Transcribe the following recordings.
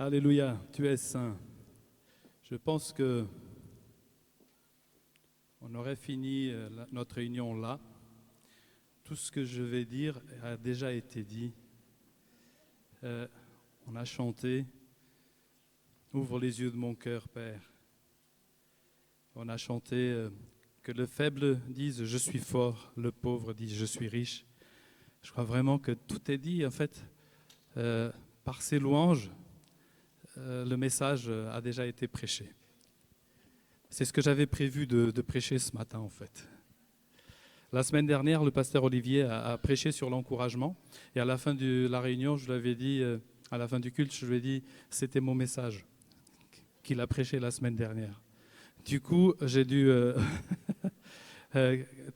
Alléluia, tu es saint. Je pense que on aurait fini notre réunion là. Tout ce que je vais dire a déjà été dit. On a chanté « Ouvre les yeux de mon cœur, Père ». On a chanté que le faible dise « Je suis fort », le pauvre dise « Je suis riche ». Je crois vraiment que tout est dit, en fait, par ces louanges. Le message a déjà été prêché. C'est ce que j'avais prévu de prêcher ce matin, en fait. La semaine dernière, le pasteur Olivier a prêché sur l'encouragement. Et à la fin de la réunion, je lui avais dit, à la fin du culte, je lui ai dit, c'était mon message qu'il a prêché la semaine dernière. Du coup, j'ai dû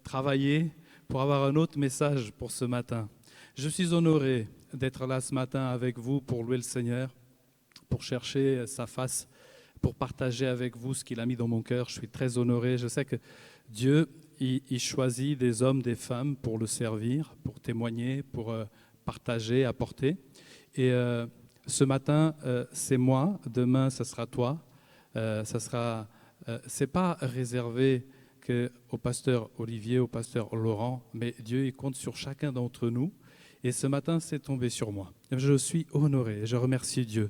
travailler pour avoir un autre message pour ce matin. Je suis honoré d'être là ce matin avec vous pour louer le Seigneur, pour chercher sa face, pour partager avec vous ce qu'il a mis dans mon cœur. Je suis très honoré. Je sais que Dieu, il choisit des hommes, des femmes pour le servir, pour témoigner, pour partager, apporter. Et ce matin, c'est moi. Demain, ce sera toi. C'est pas réservé au pasteur Olivier, au pasteur Laurent, mais Dieu, il compte sur chacun d'entre nous. Et ce matin, c'est tombé sur moi. Je suis honoré. Je remercie Dieu.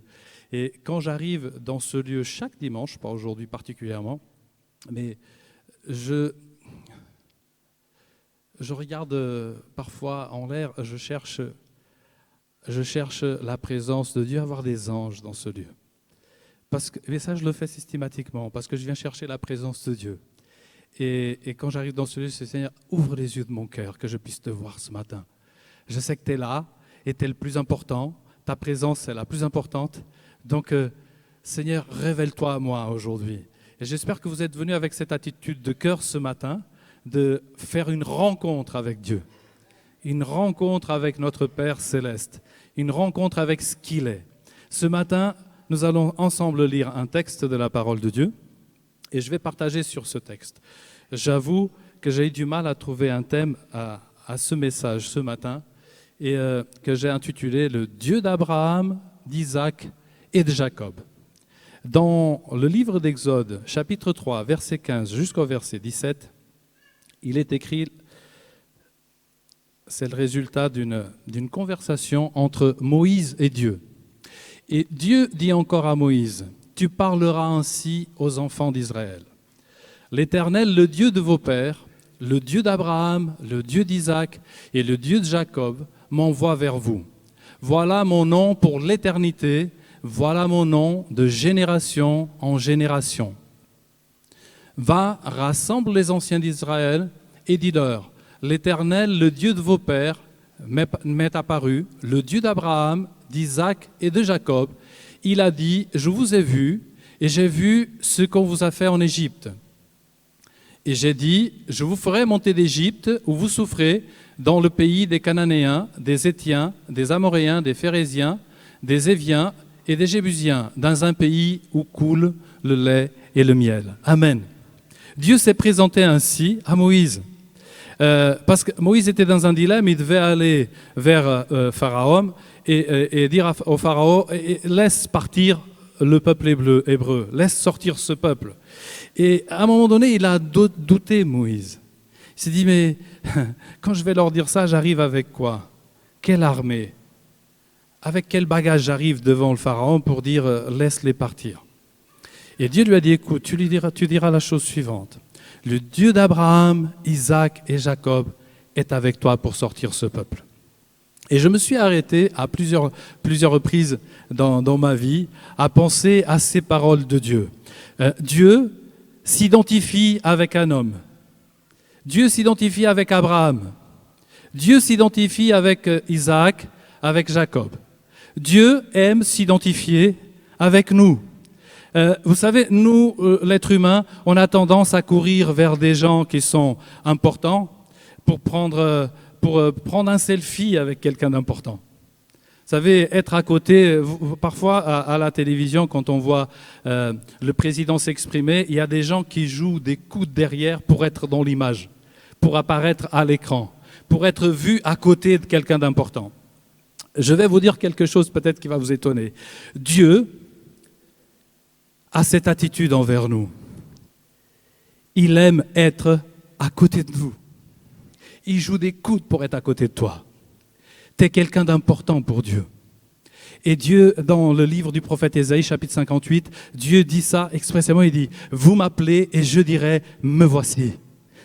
Et quand j'arrive dans ce lieu chaque dimanche, pas aujourd'hui particulièrement, mais je regarde parfois en l'air, je cherche la présence de Dieu, avoir des anges dans ce lieu. Et ça, je le fais systématiquement, parce que je viens chercher la présence de Dieu. Et quand j'arrive dans ce lieu, c'est Seigneur, ouvre les yeux de mon cœur, que je puisse te voir ce matin. Je sais que tu es là, et tu es le plus important. Ta présence est la plus importante. Donc, Seigneur, révèle-toi à moi aujourd'hui. Et j'espère que vous êtes venus avec cette attitude de cœur ce matin, de faire une rencontre avec Dieu. Une rencontre avec notre Père céleste. Une rencontre avec ce qu'il est. Ce matin, nous allons ensemble lire un texte de la parole de Dieu. Et je vais partager sur ce texte. J'avoue que j'ai eu du mal à trouver un thème à ce message ce matin. Et que j'ai intitulé « Le Dieu d'Abraham, d'Isaac et de Jacob ». Dans le livre d'Exode, chapitre 3, verset 15 jusqu'au verset 17, il est écrit, c'est le résultat d'une conversation entre Moïse et Dieu. Et Dieu dit encore à Moïse, « Tu parleras ainsi aux enfants d'Israël. L'Éternel, le Dieu de vos pères, le Dieu d'Abraham, le Dieu d'Isaac et le Dieu de Jacob, m'envoie vers vous. Voilà mon nom pour l'éternité, voilà mon nom de génération en génération. Va, rassemble les anciens d'Israël et dis-leur, l'Éternel, le Dieu de vos pères, m'est apparu, le Dieu d'Abraham, d'Isaac et de Jacob. Il a dit, je vous ai vu et j'ai vu ce qu'on vous a fait en Égypte. Et j'ai dit, je vous ferai monter d'Égypte où vous souffrez, dans le pays des Cananéens, des Hétiens, des Amoréens, des Phéréziens, des Éviens et des Jébusiens, dans un pays où coule le lait et le miel. Amen. Dieu s'est présenté ainsi à Moïse. Parce que Moïse était dans un dilemme, il devait aller vers Pharaon et dire au Pharaon, laisse partir le peuple hébreu, laisse sortir ce peuple. Et à un moment donné, il a douté, Moïse. Il s'est dit, mais quand je vais leur dire ça, j'arrive avec quoi? Quelle armée? Avec quel bagage j'arrive devant le Pharaon pour dire, laisse-les partir? Et Dieu lui a dit, écoute, tu diras la chose suivante. Le Dieu d'Abraham, Isaac et Jacob est avec toi pour sortir ce peuple. Et je me suis arrêté à plusieurs reprises dans ma vie à penser à ces paroles de Dieu. Dieu s'identifie avec un homme. Dieu s'identifie avec Abraham. Dieu s'identifie avec Isaac, avec Jacob. Dieu aime s'identifier avec nous. Vous savez, nous, l'être humain, on a tendance à courir vers des gens qui sont importants pour prendre un selfie avec quelqu'un d'important. Vous savez, être à côté, parfois à la télévision, quand on voit le président s'exprimer, il y a des gens qui jouent des coups de derrière pour être dans l'image, pour apparaître à l'écran, pour être vu à côté de quelqu'un d'important. Je vais vous dire quelque chose peut-être qui va vous étonner. Dieu a cette attitude envers nous. Il aime être à côté de nous. Il joue des coudes pour être à côté de toi. Tu es quelqu'un d'important pour Dieu. Et Dieu, dans le livre du prophète Ésaïe, chapitre 58, Dieu dit ça expressément, il dit « Vous m'appelez et je dirai, me voici ».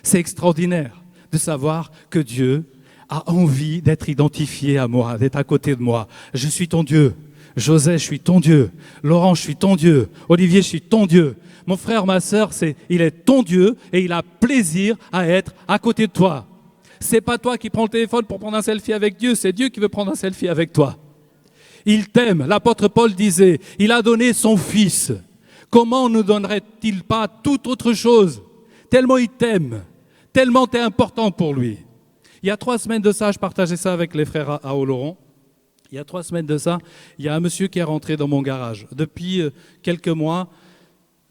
C'est extraordinaire de savoir que Dieu a envie d'être identifié à moi, d'être à côté de moi. Je suis ton Dieu. José, je suis ton Dieu. Laurent, je suis ton Dieu. Olivier, je suis ton Dieu. Mon frère, ma sœur, il est ton Dieu et il a plaisir à être à côté de toi. C'est pas toi qui prends le téléphone pour prendre un selfie avec Dieu, c'est Dieu qui veut prendre un selfie avec toi. Il t'aime. L'apôtre Paul disait, il a donné son Fils. Comment ne donnerait-il pas toute autre chose? Tellement il t'aime, tellement tu es important pour lui. Il y a 3 semaines de ça, je partageais ça avec les frères à Oloron. Il y a 3 semaines de ça, il y a un monsieur qui est rentré dans mon garage. Depuis quelques mois,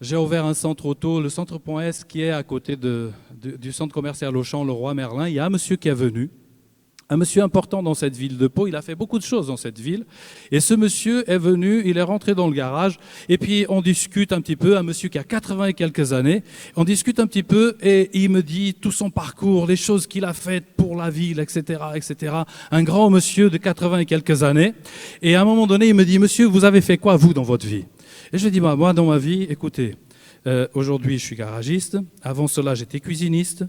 j'ai ouvert un centre auto, le centre Point S, qui est à côté du centre commercial Auchan, le Roi Merlin. Il y a un monsieur qui est venu, un monsieur important dans cette ville de Pau. Il a fait beaucoup de choses dans cette ville. Et ce monsieur est venu, il est rentré dans le garage. Et puis on discute un petit peu, un monsieur qui a 80 et quelques années. On discute un petit peu et il me dit tout son parcours, les choses qu'il a faites pour la ville, etc., etc. Un grand monsieur de 80 et quelques années. Et à un moment donné, il me dit, monsieur, vous avez fait quoi, vous, dans votre vie? Et je lui dis, moi, dans ma vie, écoutez, aujourd'hui, je suis garagiste. Avant cela, j'étais cuisiniste.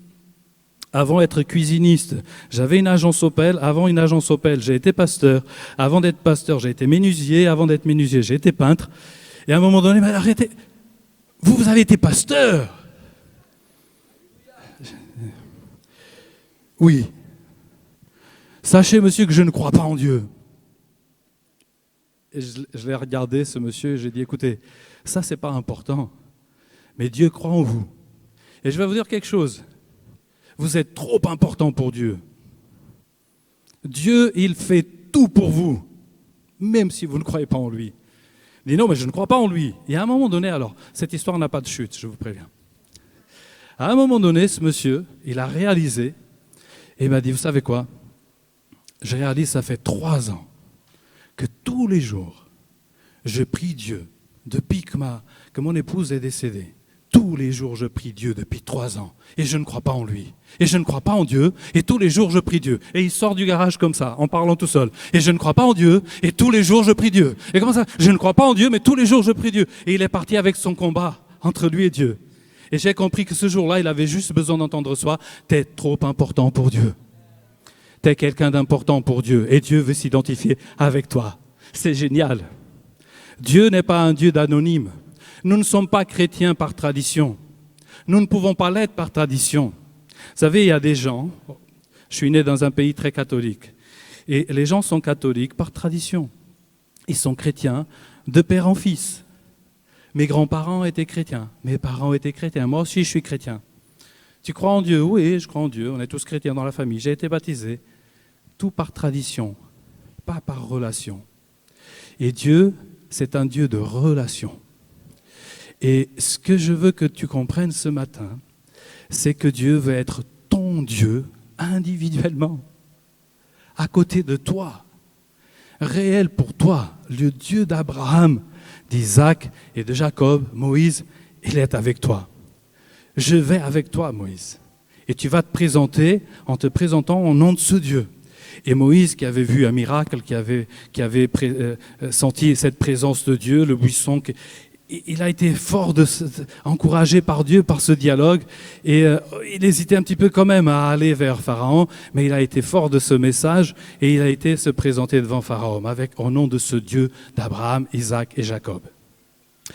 Avant d'être cuisiniste, j'avais une agence Opel. Avant une agence Opel, j'ai été pasteur. Avant d'être pasteur, j'ai été menuisier. Avant d'être menuisier, j'ai été peintre. Et à un moment donné, arrêtez. Vous avez été pasteur? Oui. Sachez, monsieur, que je ne crois pas en Dieu. Et je l'ai regardé, ce monsieur, et j'ai dit, écoutez, ça, c'est pas important. Mais Dieu croit en vous. Et je vais vous dire quelque chose. Vous êtes trop important pour Dieu. Dieu, il fait tout pour vous, même si vous ne croyez pas en lui. Il dit non, mais je ne crois pas en lui. Et à un moment donné, alors, cette histoire n'a pas de chute, je vous préviens. À un moment donné, ce monsieur, il a réalisé, et il m'a dit, vous savez quoi? Je réalise, ça fait 3 ans, que tous les jours, je prie Dieu, depuis que mon épouse est décédée. Tous les jours, je prie Dieu depuis 3 ans. Et je ne crois pas en lui. Et je ne crois pas en Dieu. Et tous les jours, je prie Dieu. Et il sort du garage comme ça, en parlant tout seul. Et je ne crois pas en Dieu. Et tous les jours, je prie Dieu. Et comment ça? Je ne crois pas en Dieu, mais tous les jours, je prie Dieu. Et il est parti avec son combat entre lui et Dieu. Et j'ai compris que ce jour-là, il avait juste besoin d'entendre soi. T'es trop important pour Dieu. T'es quelqu'un d'important pour Dieu. Et Dieu veut s'identifier avec toi. C'est génial. Dieu n'est pas un Dieu d'anonyme. Nous ne sommes pas chrétiens par tradition. Nous ne pouvons pas l'être par tradition. Vous savez, il y a des gens, je suis né dans un pays très catholique, et les gens sont catholiques par tradition. Ils sont chrétiens de père en fils. Mes grands-parents étaient chrétiens, mes parents étaient chrétiens, moi aussi je suis chrétien. Tu crois en Dieu? Oui, je crois en Dieu, on est tous chrétiens dans la famille, j'ai été baptisé. Tout par tradition, pas par relation. Et Dieu, c'est un Dieu de relation. Et ce que je veux que tu comprennes ce matin, c'est que Dieu veut être ton Dieu individuellement, à côté de toi, réel pour toi, le Dieu d'Abraham, d'Isaac et de Jacob, Moïse, il est avec toi. Je vais avec toi, Moïse. Et tu vas te présenter en te présentant au nom de ce Dieu. Et Moïse, qui avait vu un miracle, qui avait senti cette présence de Dieu, le buisson, il a été fort encouragé par Dieu, par ce dialogue, et il hésitait un petit peu quand même à aller vers Pharaon, mais il a été fort de ce message, et il a été se présenter devant Pharaon, au nom de ce Dieu d'Abraham, Isaac et Jacob.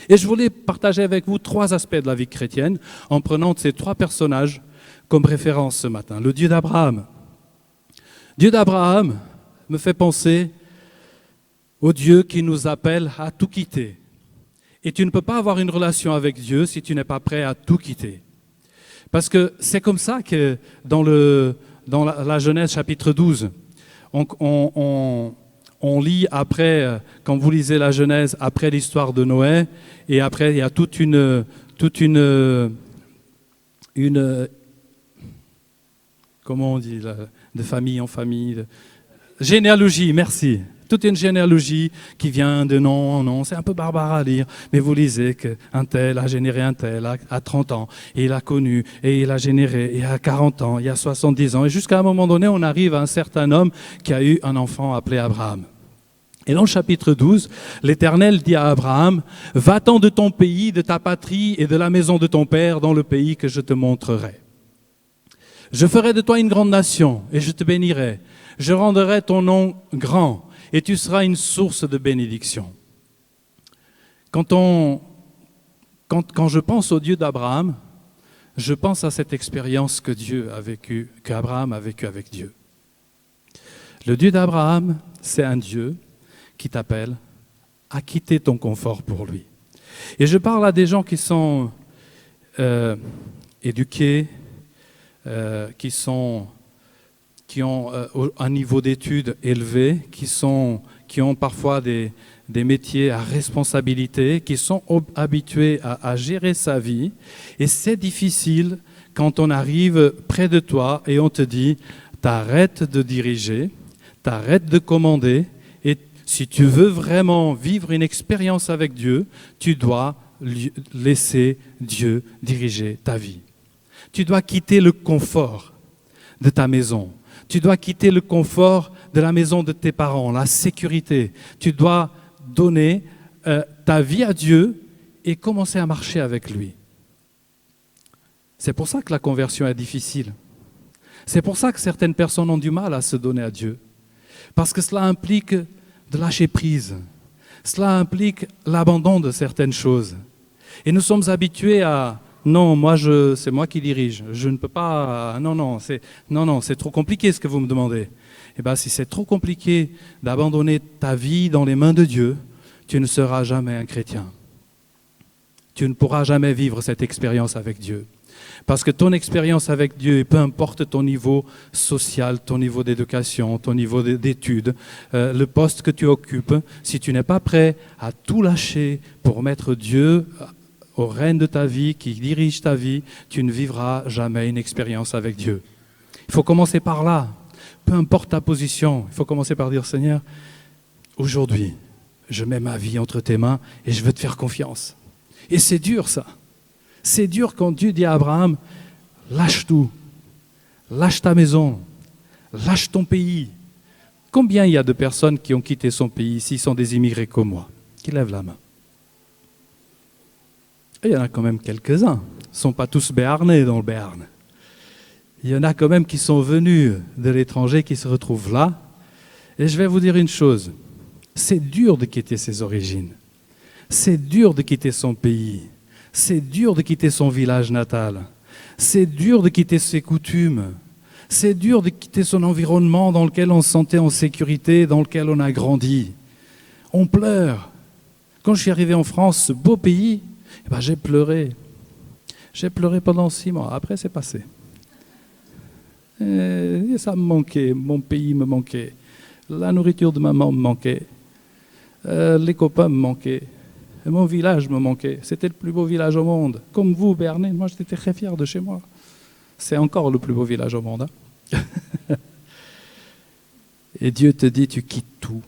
Et je voulais partager avec vous 3 aspects de la vie chrétienne, en prenant ces 3 personnages comme référence ce matin. Le Dieu d'Abraham. Dieu d'Abraham me fait penser au Dieu qui nous appelle à tout quitter. Et tu ne peux pas avoir une relation avec Dieu si tu n'es pas prêt à tout quitter. Parce que c'est comme ça que dans la Genèse chapitre 12, on lit après, quand vous lisez la Genèse, après l'histoire de Noé, et après il y a toute une comment on dit, de famille en famille, généalogie, merci. Toute une généalogie qui vient de nom en nom. C'est un peu barbare à lire, mais vous lisez qu'un tel a généré un tel à 30 ans, et il a connu, et il a généré, et à 40 ans, il y a 70 ans. Et jusqu'à un moment donné, on arrive à un certain homme qui a eu un enfant appelé Abraham. Et dans le chapitre 12, l'Éternel dit à Abraham, « Va-t'en de ton pays, de ta patrie et de la maison de ton père dans le pays que je te montrerai. Je ferai de toi une grande nation et je te bénirai. Je rendrai ton nom grand et tu seras une source de bénédiction. » Quand je pense au Dieu d'Abraham, je pense à cette expérience qu'Abraham a vécue avec Dieu. Le Dieu d'Abraham, c'est un Dieu qui t'appelle à quitter ton confort pour lui. Et je parle à des gens qui sont éduqués, qui ont un niveau d'études élevé, qui ont parfois des métiers à responsabilité, qui sont habitués à gérer sa vie. Et c'est difficile quand on arrive près de toi et on te dit « t'arrêtes de diriger, t'arrêtes de commander et si tu veux vraiment vivre une expérience avec Dieu, tu dois laisser Dieu diriger ta vie. Tu dois quitter le confort de ta maison. Tu dois quitter le confort de la maison de tes parents, la sécurité. Tu dois donner ta vie à Dieu et commencer à marcher avec lui. » C'est pour ça que la conversion est difficile. C'est pour ça que certaines personnes ont du mal à se donner à Dieu. Parce que cela implique de lâcher prise. Cela implique l'abandon de certaines choses. Et nous sommes habitués à « non, c'est moi qui dirige, je ne peux pas, non, c'est trop compliqué ce que vous me demandez. » Eh bien, si c'est trop compliqué d'abandonner ta vie dans les mains de Dieu, tu ne seras jamais un chrétien. Tu ne pourras jamais vivre cette expérience avec Dieu. Parce que ton expérience avec Dieu, peu importe ton niveau social, ton niveau d'éducation, ton niveau d'études, le poste que tu occupes, si tu n'es pas prêt à tout lâcher pour mettre Dieu au règne de ta vie, qui dirige ta vie, tu ne vivras jamais une expérience avec Dieu. Il faut commencer par là. Peu importe ta position, il faut commencer par dire « Seigneur, aujourd'hui, je mets ma vie entre tes mains et je veux te faire confiance. » Et c'est dur ça. C'est dur quand Dieu dit à Abraham, lâche tout, lâche ta maison, lâche ton pays. Combien il y a de personnes qui ont quitté son pays, s'ils sont des immigrés comme moi, qui lèvent la main? Et il y en a quand même quelques-uns. Ils ne sont pas tous béarnais dans le Béarn. Il y en a quand même qui sont venus de l'étranger, qui se retrouvent là. Et je vais vous dire une chose, c'est dur de quitter ses origines. C'est dur de quitter son pays. C'est dur de quitter son village natal. C'est dur de quitter ses coutumes. C'est dur de quitter son environnement dans lequel on se sentait en sécurité, dans lequel on a grandi. On pleure. Quand je suis arrivé en France, ce beau pays, j'ai pleuré. J'ai pleuré pendant 6 mois. Après, c'est passé. Et ça me manquait. Mon pays me manquait. La nourriture de maman me manquait. Les copains me manquaient. Et mon village me manquait. C'était le plus beau village au monde. Comme vous, Béarnais, moi j'étais très fier de chez moi. C'est encore le plus beau village au monde. Hein. Et Dieu te dit, tu quittes tout.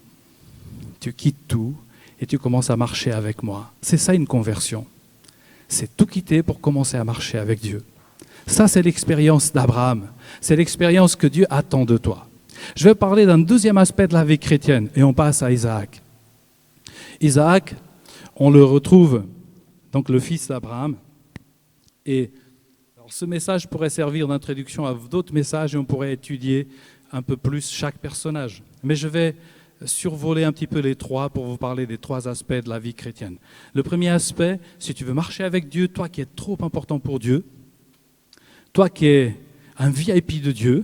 Tu quittes tout et tu commences à marcher avec moi. C'est ça une conversion. C'est tout quitter pour commencer à marcher avec Dieu. Ça, c'est l'expérience d'Abraham. C'est l'expérience que Dieu attend de toi. Je vais parler d'un deuxième aspect de la vie chrétienne et on passe à Isaac. Isaac, on le retrouve, donc le fils d'Abraham. Et alors, ce message pourrait servir d'introduction à d'autres messages et on pourrait étudier un peu plus chaque personnage. Mais je vais survoler un petit peu les 3 pour vous parler des 3 aspects de la vie chrétienne. Le premier aspect, si tu veux marcher avec Dieu, toi qui es trop important pour Dieu, toi qui es un VIP de Dieu,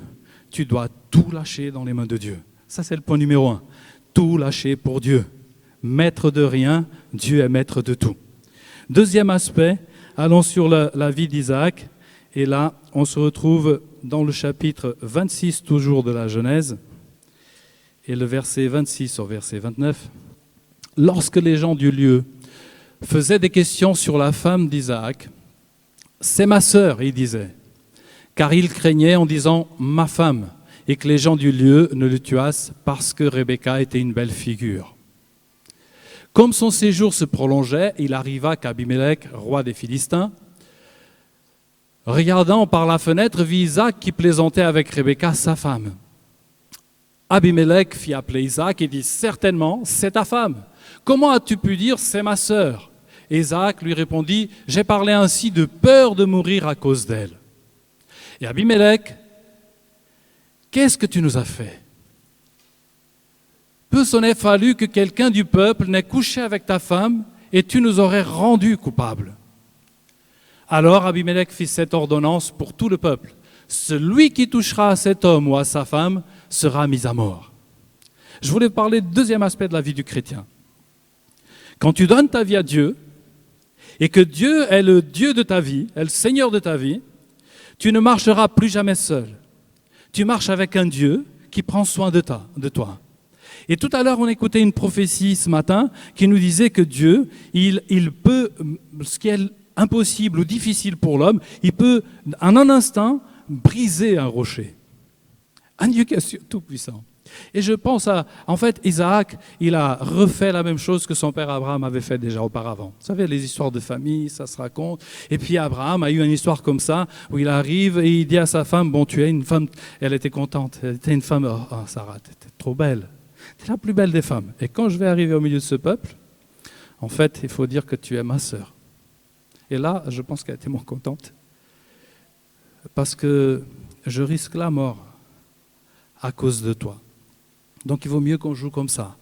tu dois tout lâcher dans les mains de Dieu. Ça, c'est le point numéro 1. Tout lâcher pour Dieu. Maître de rien, Dieu est maître de tout. Deuxième aspect, allons sur la vie d'Isaac. Et là, on se retrouve dans le chapitre 26, toujours de la Genèse, et le verset 26 au verset 29. Lorsque les gens du lieu faisaient des questions sur la femme d'Isaac, « C'est ma sœur », il disait, car il craignait en disant « ma femme ». et que les gens du lieu ne le tuassent parce que Rebecca était une belle figure. Comme son séjour se prolongeait, il arriva qu'Abimelech, roi des Philistins, regardant par la fenêtre, vit Isaac qui plaisantait avec Rebecca, sa femme. Abimelech fit appeler Isaac et dit « Certainement, c'est ta femme. Comment as-tu pu dire « c'est ma sœur » ?» Isaac lui répondit « J'ai parlé ainsi de peur de mourir à cause d'elle. » Et Abimelech, « Qu'est-ce que tu nous as fait ? Peu s'en est fallu que quelqu'un du peuple n'ait couché avec ta femme et tu nous aurais rendus coupables. » Alors Abimelech fit cette ordonnance pour tout le peuple. Celui qui touchera à cet homme ou à sa femme sera mis à mort. Je voulais parler du deuxième aspect de la vie du chrétien. Quand tu donnes ta vie à Dieu, et que Dieu est le Dieu de ta vie, est le Seigneur de ta vie, tu ne marcheras plus jamais seul. Tu marches avec un Dieu qui prend soin de toi. Et tout à l'heure, on écoutait une prophétie ce matin qui nous disait que Dieu, il peut, ce qui est impossible ou difficile pour l'homme, il peut en un instant briser un rocher. Un Dieu qui est tout puissant. Et je pense en fait, Isaac, il a refait la même chose que son père Abraham avait fait déjà auparavant. Vous savez, les histoires de famille, ça se raconte. Et puis Abraham a eu une histoire comme ça, où il arrive et il dit à sa femme, bon, tu es une femme, elle était contente, elle était une femme, oh Sarah, tu étais trop belle. Tu es la plus belle des femmes. Et quand je vais arriver au milieu de ce peuple, en fait, il faut dire que tu es ma sœur. Et là, je pense qu'elle était moins contente. Parce que je risque la mort à cause de toi. Donc il vaut mieux qu'on joue comme ça.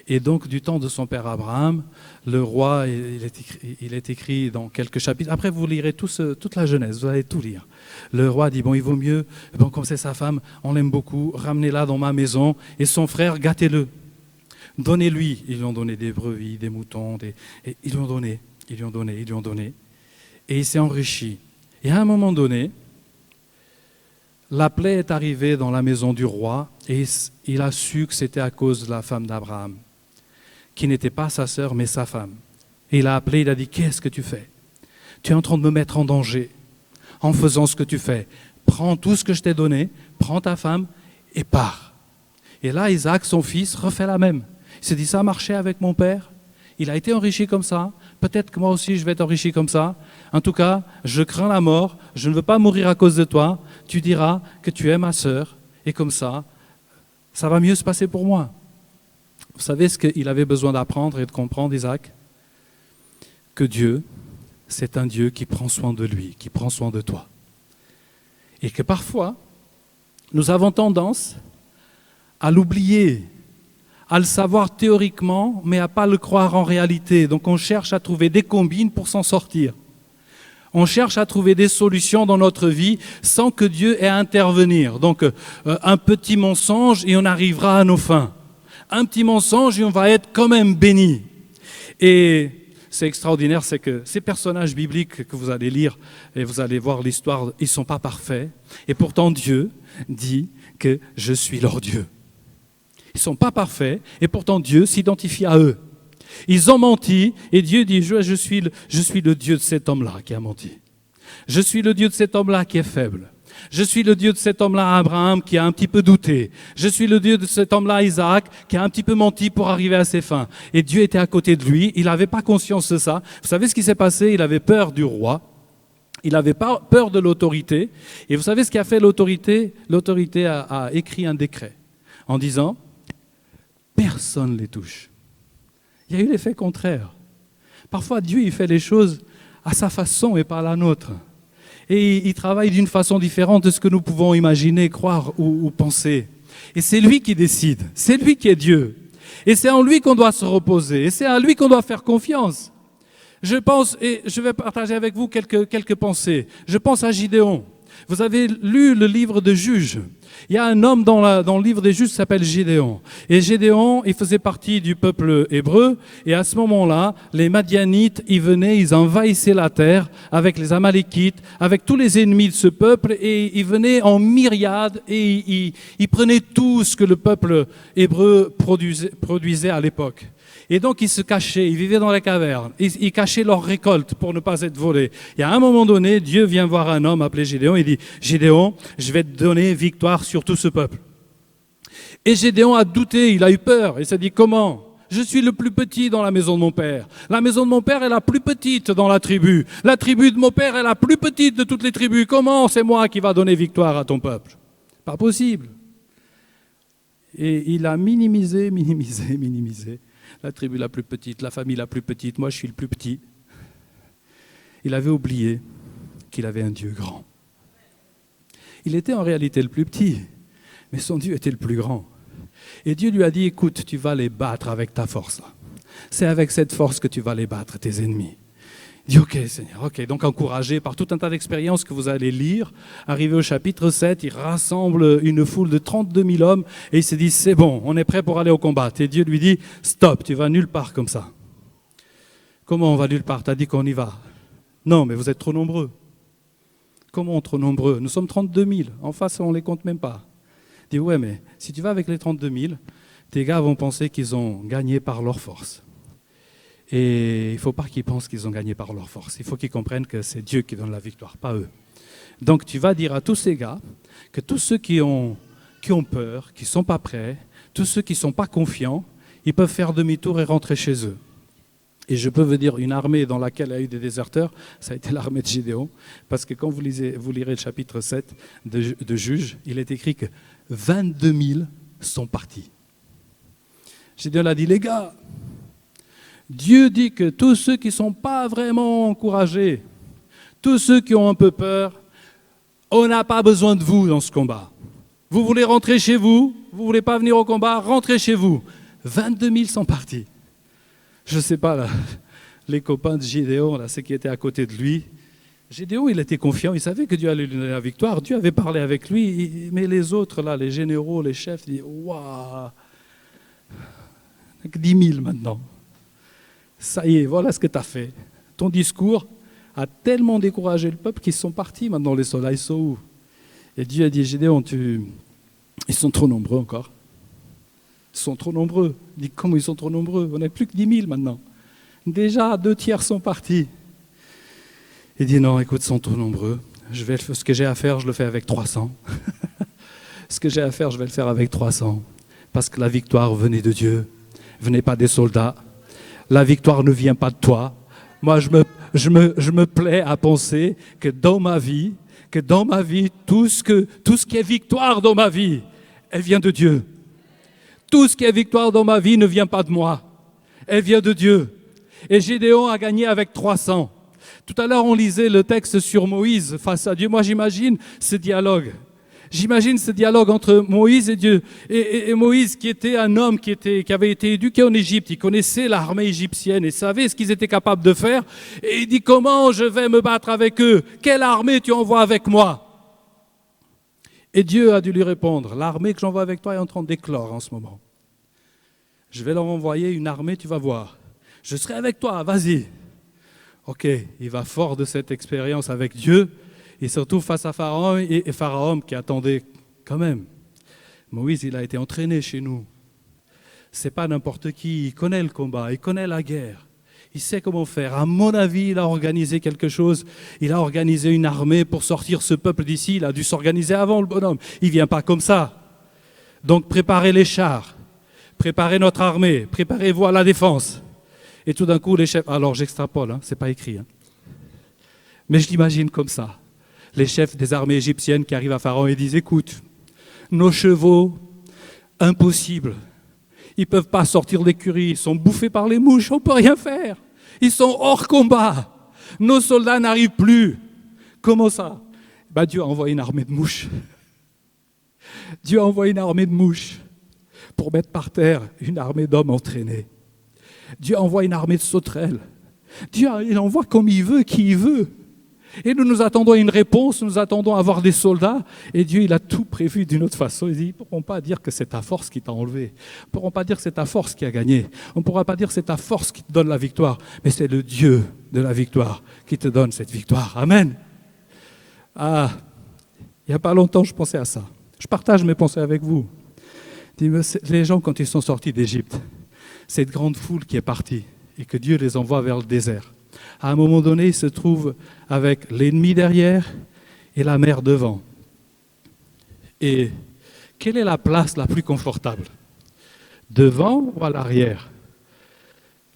Et donc du temps de son père Abraham, le roi, il est écrit dans quelques chapitres. Après vous lirez toute la Genèse, vous allez tout lire. Le roi dit, bon il vaut mieux, bon, comme c'est sa femme, on l'aime beaucoup, ramenez-la dans ma maison. Et son frère, gâtez-le. Donnez-lui. Ils lui ont donné des brebis, des moutons, et ils lui ont donné. Et il s'est enrichi. Et à un moment donné, la plaie est arrivée dans la maison du roi et il a su que c'était à cause de la femme d'Abraham, qui n'était pas sa sœur mais sa femme. Et il a appelé, il a dit, qu'est-ce que tu fais ? Tu es en train de me mettre en danger en faisant ce que tu fais. Prends tout ce que je t'ai donné, prends ta femme et pars. Et là, Isaac, son fils, refait la même. Il s'est dit, ça a marché avec mon père, il a été enrichi comme ça, peut-être que moi aussi je vais être enrichi comme ça. En tout cas, je crains la mort, je ne veux pas mourir à cause de toi. Tu diras que tu es ma sœur, et comme ça va mieux se passer pour moi. Vous savez ce qu'il avait besoin d'apprendre et de comprendre, Isaac ? Que Dieu, c'est un Dieu qui prend soin de lui, qui prend soin de toi. Et que parfois, nous avons tendance à l'oublier, à le savoir théoriquement, mais à ne pas le croire en réalité. Donc on cherche à trouver des combines pour s'en sortir. On cherche à trouver des solutions dans notre vie sans que Dieu ait à intervenir. Donc un petit mensonge et on arrivera à nos fins. Un petit mensonge et on va être quand même béni. Et c'est extraordinaire, c'est que ces personnages bibliques que vous allez lire et vous allez voir l'histoire, ils ne sont pas parfaits. Et pourtant Dieu dit que je suis leur Dieu. Ils ne sont pas parfaits et pourtant Dieu s'identifie à eux. Ils ont menti et Dieu dit, je suis le Dieu de cet homme-là qui a menti. Je suis le Dieu de cet homme-là qui est faible. Je suis le Dieu de cet homme-là, Abraham, qui a un petit peu douté. Je suis le Dieu de cet homme-là, Isaac, qui a un petit peu menti pour arriver à ses fins. Et Dieu était à côté de lui, il n'avait pas conscience de ça. Vous savez ce qui s'est passé ? Il avait peur du roi. Il avait pas peur de l'autorité. Et vous savez ce qu'a fait l'autorité ? L'autorité a écrit un décret en disant, personne ne les touche. Il y a eu l'effet contraire. Parfois, Dieu il fait les choses à sa façon et pas à la nôtre. Et il travaille d'une façon différente de ce que nous pouvons imaginer, croire ou penser. Et c'est lui qui décide. C'est lui qui est Dieu. Et c'est en lui qu'on doit se reposer. Et c'est à lui qu'on doit faire confiance. Je pense, et je vais partager avec vous quelques pensées. Je pense à Gideon. Vous avez lu le livre de Juges. Il y a un homme dans le livre des Juges qui s'appelle Gédéon. Et Gédéon, il faisait partie du peuple hébreu. Et à ce moment-là, les Madianites, ils venaient, ils envahissaient la terre avec les Amalékites, avec tous les ennemis de ce peuple. Et ils venaient en myriades et ils prenaient tout ce que le peuple hébreu produisait à l'époque. Et donc ils se cachaient, ils vivaient dans les cavernes, ils cachaient leurs récoltes pour ne pas être volés. Et à un moment donné, Dieu vient voir un homme appelé Gédéon, il dit « Gédéon, je vais te donner victoire sur tout ce peuple. Et Gédéon a douté, il a eu peur. Il s'est dit, comment ? Je suis le plus petit dans la maison de mon père. La maison de mon père est la plus petite dans la tribu. La tribu de mon père est la plus petite de toutes les tribus. Comment c'est moi qui va donner victoire à ton peuple ? Pas possible. Et il a minimisé. La tribu la plus petite, la famille la plus petite, moi je suis le plus petit. Il avait oublié qu'il avait un Dieu grand. Il était en réalité le plus petit, mais son Dieu était le plus grand. Et Dieu lui a dit, écoute, tu vas les battre avec ta force. C'est avec cette force que tu vas les battre, tes ennemis. Il dit, ok Seigneur, ok. Donc encouragé par tout un tas d'expériences que vous allez lire, arrivé au chapitre 7, il rassemble une foule de 32 000 hommes et il se dit, c'est bon, on est prêt pour aller au combat. Et Dieu lui dit, stop, tu vas nulle part comme ça. Comment on va nulle part ? Tu as dit qu'on y va. Non, mais vous êtes trop nombreux. Comment trop nombreux ? Nous sommes 32 000. En face, on ne les compte même pas. Il dit, ouais, mais si tu vas avec les 32 000, tes gars vont penser qu'ils ont gagné par leur force. Et il ne faut pas qu'ils pensent qu'ils ont gagné par leur force. Il faut qu'ils comprennent que c'est Dieu qui donne la victoire, pas eux. Donc tu vas dire à tous ces gars que tous ceux qui ont peur, qui ne sont pas prêts, tous ceux qui ne sont pas confiants, ils peuvent faire demi-tour et rentrer chez eux. Et je peux vous dire, une armée dans laquelle il y a eu des déserteurs, ça a été l'armée de Gédéon. Parce que quand vous lirez le chapitre 7 de Juges, il est écrit que 22 000 sont partis. Gédéon a dit, les gars, Dieu dit que tous ceux qui ne sont pas vraiment encouragés, tous ceux qui ont un peu peur, on n'a pas besoin de vous dans ce combat. Vous voulez rentrer chez vous, vous ne voulez pas venir au combat, rentrez chez vous. 22 000 sont partis. Je ne sais pas, là, les copains de Gédéon, là, ceux qui étaient à côté de lui, Gédéon, il était confiant, il savait que Dieu allait lui donner la victoire, Dieu avait parlé avec lui, mais les autres, là, les généraux, les chefs, ils disent, waouh, 10 000 maintenant. Ça y est, voilà ce que tu as fait. Ton discours a tellement découragé le peuple qu'ils sont partis maintenant, les soldats, ils sont où ? Et Dieu a dit, Gédéon, ils sont trop nombreux encore. Ils sont trop nombreux. Il dit, comment ils sont trop nombreux ? On n'a plus que 10 000 maintenant. Déjà, 2/3 sont partis. Il dit, non, écoute, ils sont trop nombreux. Ce que j'ai à faire, je le fais avec 300. Ce que j'ai à faire, je vais le faire avec 300. Parce que la victoire venait de Dieu, venait pas des soldats. La victoire ne vient pas de toi. Moi, je me plais à penser que dans ma vie, tout ce qui est victoire dans ma vie, elle vient de Dieu. Tout ce qui est victoire dans ma vie ne vient pas de moi. Elle vient de Dieu. Et Gédéon a gagné avec 300. Tout à l'heure, on lisait le texte sur Moïse face à Dieu. Moi, j'imagine ce dialogue. J'imagine ce dialogue entre Moïse et Dieu. Et Moïse, qui était un homme qui avait été éduqué en Égypte, il connaissait l'armée égyptienne et savait ce qu'ils étaient capables de faire. Et il dit, comment je vais me battre avec eux ? Quelle armée tu envoies avec moi ? Et Dieu a dû lui répondre, l'armée que j'envoie avec toi est en train d'éclore en ce moment. Je vais leur envoyer une armée, tu vas voir. Je serai avec toi, vas-y. Ok, il va fort de cette expérience avec Dieu. Il se retrouve face à Pharaon et Pharaon qui attendait quand même. Moïse, il a été entraîné chez nous. C'est pas n'importe qui, il connaît le combat, il connaît la guerre. Il sait comment faire. À mon avis, il a organisé quelque chose. Il a organisé une armée pour sortir ce peuple d'ici. Il a dû s'organiser avant, le bonhomme. Il ne vient pas comme ça. Donc préparez les chars, préparez notre armée, préparez-vous à la défense. Et tout d'un coup, les chefs... Alors j'extrapole, c'est pas écrit. Mais je l'imagine comme ça. Les chefs des armées égyptiennes qui arrivent à Pharaon et disent, écoute, nos chevaux, impossible. Ils ne peuvent pas sortir d'écurie, ils sont bouffés par les mouches, on ne peut rien faire. Ils sont hors combat. Nos soldats n'arrivent plus. Comment ça ? Dieu a envoyé une armée de mouches. Dieu a envoyé une armée de mouches pour mettre par terre une armée d'hommes entraînés. Dieu envoie une armée de sauterelles. Dieu, il envoie comme il veut, qui il veut. Et nous attendons à une réponse, nous attendons à avoir des soldats. Et Dieu, il a tout prévu d'une autre façon. Il dit, ils ne pourront pas dire que c'est ta force qui t'a enlevé. Ils ne pourront pas dire que c'est ta force qui a gagné. On ne pourra pas dire que c'est ta force qui te donne la victoire. Mais c'est le Dieu de la victoire qui te donne cette victoire. Amen. Ah, il n'y a pas longtemps, je pensais à ça. Je partage mes pensées avec vous. Les gens, quand ils sont sortis d'Égypte, cette grande foule qui est partie et que Dieu les envoie vers le désert. À un moment donné, ils se trouvent avec l'ennemi derrière et la mer devant. Et quelle est la place la plus confortable? Devant ou à l'arrière?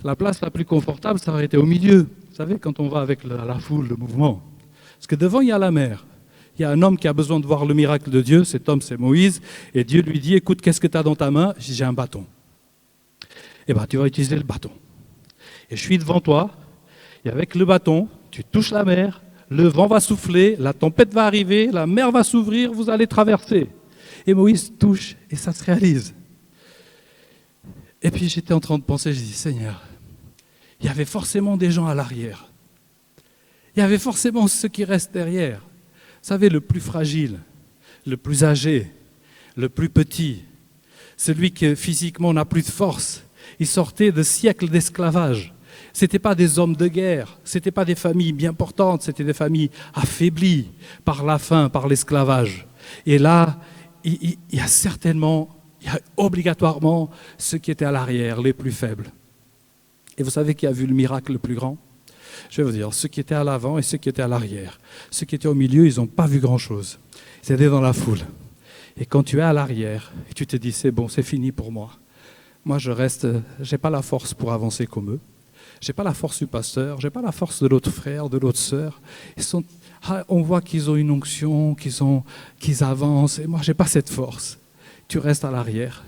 La place la plus confortable, ça aurait été au milieu. Vous savez, quand on va avec la foule, le mouvement. Parce que devant, il y a la mer. Il y a un homme qui a besoin de voir le miracle de Dieu. Cet homme, c'est Moïse. Et Dieu lui dit, écoute, qu'est-ce que tu as dans ta main? J'ai un bâton. Eh bien, tu vas utiliser le bâton. Et je suis devant toi. Et avec le bâton, tu touches la mer. Le vent va souffler. La tempête va arriver. La mer va s'ouvrir. Vous allez traverser. Et Moïse touche. Et ça se réalise. Et puis j'étais en train de penser, je dis, Seigneur, il y avait forcément des gens à l'arrière. Il y avait forcément ceux qui restent derrière. Vous savez, le plus fragile, le plus âgé, le plus petit, celui qui physiquement n'a plus de force. Il sortait de siècles d'esclavage. Ce n'étaient pas des hommes de guerre, ce n'étaient pas des familles bien portantes, c'était des familles affaiblies par la faim, par l'esclavage. Et là, il y a certainement... Il y a obligatoirement ceux qui étaient à l'arrière, les plus faibles. Et vous savez qui a vu le miracle le plus grand? Je vais vous dire, ceux qui étaient à l'avant et ceux qui étaient à l'arrière. Ceux qui étaient au milieu, ils n'ont pas vu grand-chose. Ils étaient dans la foule. Et quand tu es à l'arrière, et tu te dis, c'est bon, c'est fini pour moi. Moi, je reste, je n'ai pas la force pour avancer comme eux. Je n'ai pas la force du pasteur, je n'ai pas la force de l'autre frère, de l'autre sœur. On voit qu'ils ont une onction, qu'ils avancent. Et moi, je n'ai pas cette force. Tu restes à l'arrière.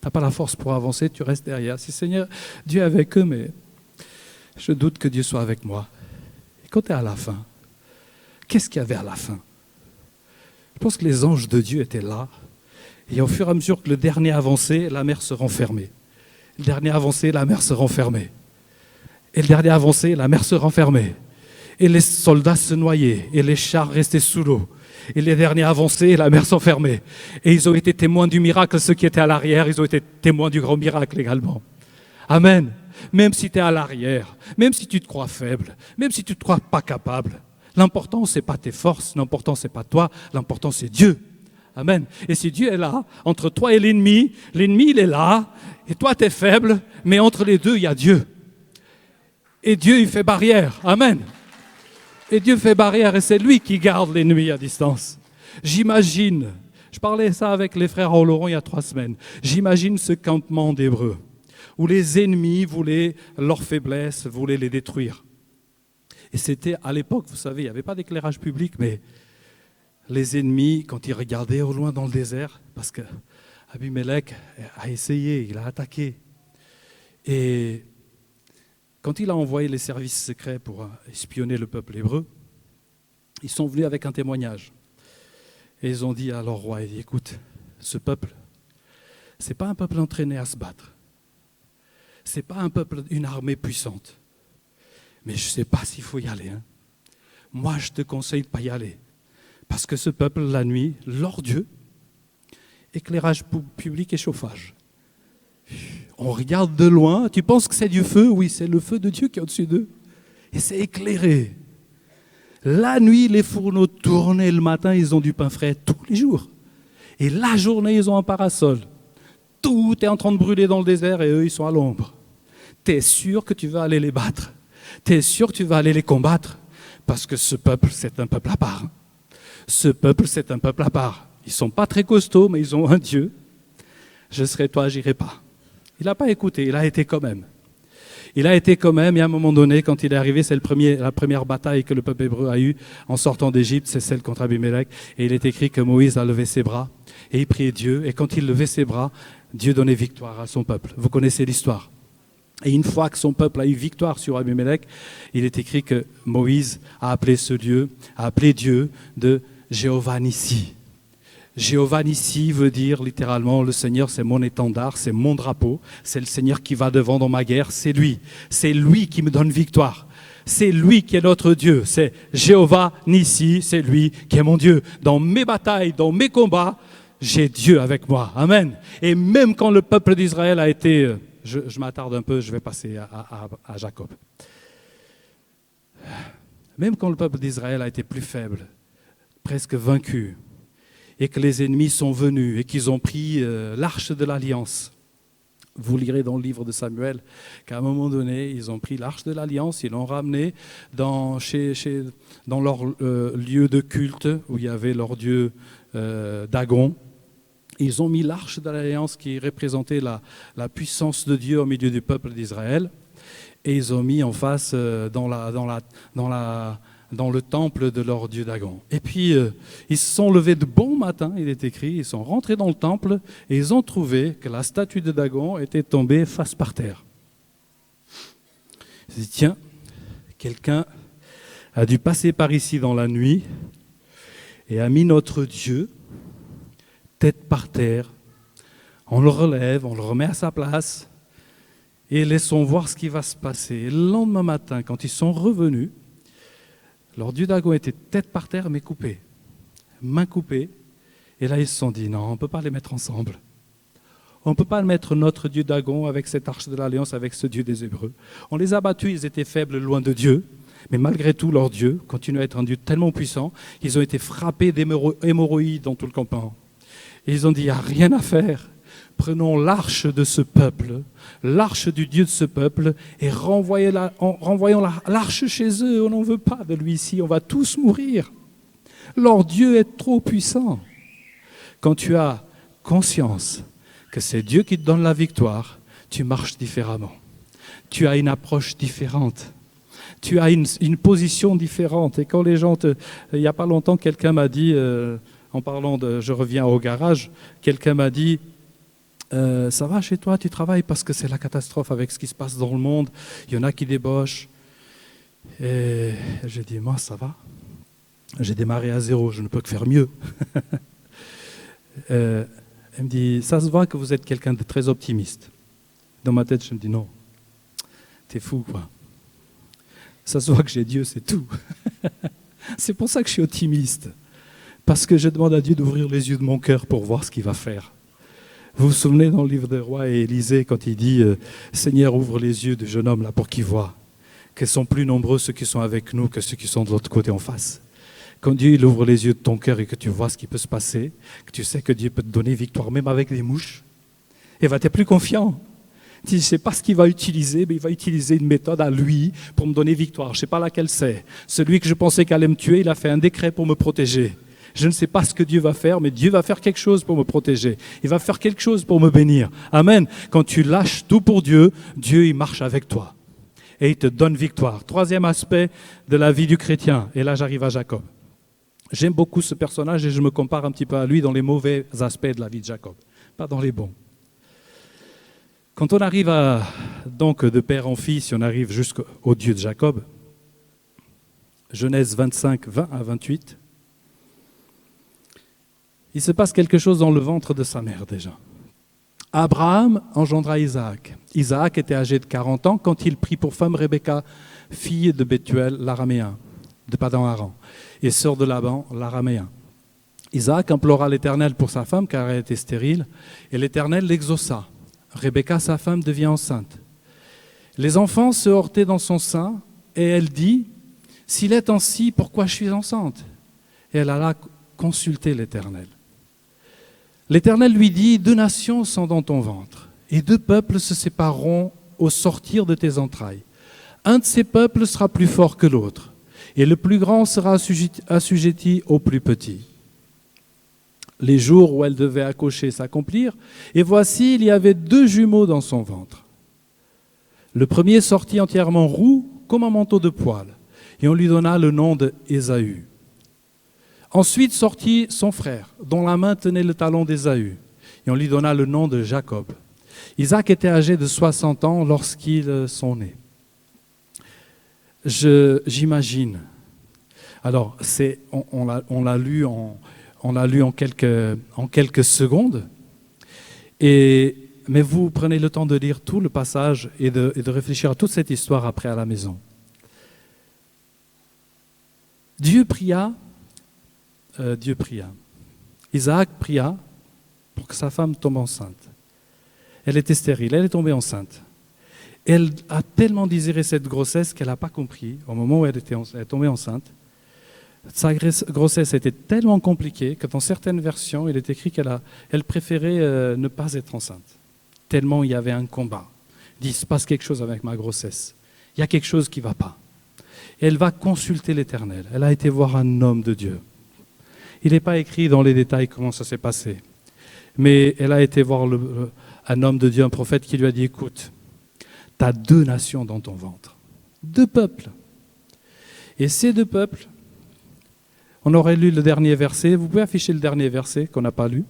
Tu n'as pas la force pour avancer, tu restes derrière. Si Seigneur, Dieu est avec eux, mais je doute que Dieu soit avec moi. Et quand tu es à la fin, qu'est-ce qu'il y avait à la fin? Je pense que les anges de Dieu étaient là. Et au fur et à mesure que le dernier avançait, la mer se renfermait. Le dernier avançait, la mer se renfermait. Et le dernier avançait, la mer se renfermait. Et les soldats se noyaient. Et les chars restaient sous l'eau. Et les derniers avançaient, la mer s'enfermait. Et ils ont été témoins du miracle. Ceux qui étaient à l'arrière, ils ont été témoins du grand miracle également. Amen. Même si tu es à l'arrière, même si tu te crois faible, même si tu ne te crois pas capable, l'important, ce n'est pas tes forces, l'important, ce n'est pas toi, l'important, c'est Dieu. Amen. Et si Dieu est là, entre toi et l'ennemi, il est là, et toi, tu es faible, mais entre les deux, il y a Dieu. Et Dieu, il fait barrière. Amen. Et Dieu fait barrière et c'est lui qui garde l'ennemi à distance. J'imagine, je parlais ça avec les frères en Laurent il y a 3 semaines, j'imagine ce campement d'Hébreux où les ennemis voulaient leur faiblesse, voulaient les détruire. Et c'était à l'époque, vous savez, il n'y avait pas d'éclairage public, mais les ennemis, quand ils regardaient au loin dans le désert, parce que Abimelech a essayé, il a attaqué. Et quand il a envoyé les services secrets pour espionner le peuple hébreu, ils sont venus avec un témoignage. Et ils ont dit à leur roi, écoute, ce peuple, ce n'est pas un peuple entraîné à se battre. Ce n'est pas un peuple, une armée puissante. Mais je ne sais pas s'il faut y aller. Hein. Moi, je te conseille de ne pas y aller. Parce que ce peuple, la nuit, leur Dieu, éclairage public et chauffage. On regarde de loin, tu penses que c'est du feu? Oui, c'est le feu de Dieu qui est au-dessus d'eux. Et c'est éclairé. La nuit, les fourneaux tournent et le matin, ils ont du pain frais tous les jours. Et la journée, ils ont un parasol. Tout est en train de brûler dans le désert et eux, ils sont à l'ombre. Tu es sûr que tu vas aller les battre? Tu es sûr que tu vas aller les combattre? Parce que ce peuple, c'est un peuple à part. Ce peuple, c'est un peuple à part. Ils ne sont pas très costauds, mais ils ont un Dieu. Je serai toi, j'irai pas. Il n'a pas écouté, il a été quand même. Il a été quand même, et à un moment donné, quand il est arrivé, c'est la première bataille que le peuple hébreu a eue en sortant d'Égypte, c'est celle contre Abimelech. Et il est écrit que Moïse a levé ses bras, et il priait Dieu, et quand il levait ses bras, Dieu donnait victoire à son peuple. Vous connaissez l'histoire. Et une fois que son peuple a eu victoire sur Abimelech, il est écrit que Moïse a appelé ce Dieu, a appelé Dieu de Jéhovah Nissi. Jéhovah Nissi veut dire littéralement, le Seigneur c'est mon étendard, c'est mon drapeau, c'est le Seigneur qui va devant dans ma guerre, c'est lui qui me donne victoire. C'est lui qui est notre Dieu, c'est Jéhovah Nissi, c'est lui qui est mon Dieu. Dans mes batailles, dans mes combats, j'ai Dieu avec moi. Amen. Et même quand le peuple d'Israël a été... Je m'attarde un peu, je vais passer à Jacob. Même quand le peuple d'Israël a été plus faible, presque vaincu, et que les ennemis sont venus et qu'ils ont pris l'arche de l'Alliance. Vous lirez dans le livre de Samuel qu'à un moment donné, ils ont pris l'arche de l'Alliance, ils l'ont ramenée dans leur lieu de culte où il y avait leur dieu Dagon. Ils ont mis l'arche de l'Alliance qui représentait la puissance de Dieu au milieu du peuple d'Israël. Et ils ont mis en face dans le temple de leur dieu Dagon. Et puis, ils se sont levés de bon matin, il est écrit, ils sont rentrés dans le temple et ils ont trouvé que la statue de Dagon était tombée face par terre. Ils se disent, tiens, quelqu'un a dû passer par ici dans la nuit et a mis notre Dieu tête par terre. On le relève, on le remet à sa place et laissons voir ce qui va se passer. Et le lendemain matin, quand ils sont revenus, leur dieu Dagon était tête par terre mais coupée, main coupée. Et là ils se sont dit, non, on ne peut pas les mettre ensemble. On ne peut pas mettre notre dieu Dagon avec cette arche de l'Alliance, avec ce Dieu des Hébreux. On les a battus, ils étaient faibles, loin de Dieu. Mais malgré tout, leur Dieu continue à être un Dieu tellement puissant qu'ils ont été frappés d'hémorroïdes dans tout le campement. Et ils ont dit, il n'y a rien à faire. Prenons l'arche de ce peuple, l'arche du Dieu de ce peuple, et renvoyons l'arche chez eux. On n'en veut pas de lui ici, on va tous mourir. Leur Dieu est trop puissant. Quand tu as conscience que c'est Dieu qui te donne la victoire, tu marches différemment. Tu as une approche différente. Tu as une position différente. Et quand les gens il n'y a pas longtemps, quelqu'un m'a dit, en parlant je reviens au garage, quelqu'un m'a dit, ça va chez toi, tu travailles parce que c'est la catastrophe avec ce qui se passe dans le monde. Il y en a qui débauchent. Et j'ai dit, moi, ça va. J'ai démarré à zéro, je ne peux que faire mieux. Elle me dit, ça se voit que vous êtes quelqu'un de très optimiste. Dans ma tête, je me dis, non, t'es fou, quoi. Ça se voit que j'ai Dieu, c'est tout. C'est pour ça que je suis optimiste. Parce que je demande à Dieu d'ouvrir les yeux de mon cœur pour voir ce qu'il va faire. Vous vous souvenez dans le livre des Rois et Élisée quand il dit « Seigneur, ouvre les yeux du jeune homme là pour qu'il voit qu'ils sont plus nombreux ceux qui sont avec nous que ceux qui sont de l'autre côté en face. » Quand Dieu il ouvre les yeux de ton cœur et que tu vois ce qui peut se passer, que tu sais que Dieu peut te donner victoire même avec des mouches, et va t'être plus confiant. Tu ne sais pas ce qu'il va utiliser, mais il va utiliser une méthode à lui pour me donner victoire. Je ne sais pas laquelle c'est. Celui que je pensais qu'allait me tuer, il a fait un décret pour me protéger. Je ne sais pas ce que Dieu va faire, mais Dieu va faire quelque chose pour me protéger. Il va faire quelque chose pour me bénir. Amen. Quand tu lâches tout pour Dieu, Dieu il marche avec toi. Et il te donne victoire. Troisième aspect de la vie du chrétien. Et là, j'arrive à Jacob. J'aime beaucoup ce personnage et je me compare un petit peu à lui dans les mauvais aspects de la vie de Jacob, pas dans les bons. Quand on arrive donc de père en fils, on arrive jusqu'au Dieu de Jacob, Genèse 25, 20 à 28, il se passe quelque chose dans le ventre de sa mère déjà. Abraham engendra Isaac. Isaac était âgé de 40 ans quand il prit pour femme Rebecca, fille de Bethuel, l'araméen, de Padan-Aram, et sœur de Laban, l'araméen. Isaac implora l'Éternel pour sa femme car elle était stérile, et l'Éternel l'exauça. Rebecca, sa femme, devient enceinte. Les enfants se heurtaient dans son sein, et elle dit, « S'il est ainsi, pourquoi je suis enceinte ?» Et elle alla consulter l'Éternel. L'Éternel lui dit, « 2 nations sont dans ton ventre, et 2 peuples se sépareront au sortir de tes entrailles. Un de ces peuples sera plus fort que l'autre, et le plus grand sera assujetti au plus petit. » Les jours où elle devait accoucher s'accomplirent, et voici, il y avait 2 jumeaux dans son ventre. Le premier sortit entièrement roux, comme un manteau de poil, et on lui donna le nom d'Ésaü. Ensuite sortit son frère, dont la main tenait le talon d'Ésaü, et on lui donna le nom de Jacob. Isaac était âgé de 60 ans lorsqu'ils sont nés. J'imagine. Alors, on l'a lu en quelques secondes, mais vous prenez le temps de lire tout le passage et de réfléchir à toute cette histoire après à la maison. Dieu pria. Isaac pria pour que sa femme tombe enceinte. Elle était stérile, elle est tombée enceinte. Elle a tellement désiré cette grossesse qu'elle n'a pas compris, au moment où elle est tombée enceinte, sa grossesse était tellement compliquée que dans certaines versions, il est écrit qu'elle préférait ne pas être enceinte. Tellement il y avait un combat. Il dit, il se passe quelque chose avec ma grossesse. Il y a quelque chose qui ne va pas. Et elle va consulter l'Éternel. Elle a été voir un homme de Dieu. Il n'est pas écrit dans les détails comment ça s'est passé. Mais elle a été voir un homme de Dieu, un prophète, qui lui a dit, écoute, tu as 2 nations dans ton ventre, 2 peuples. Et ces 2 peuples, on aurait lu le dernier verset, vous pouvez afficher le dernier verset qu'on n'a pas lu.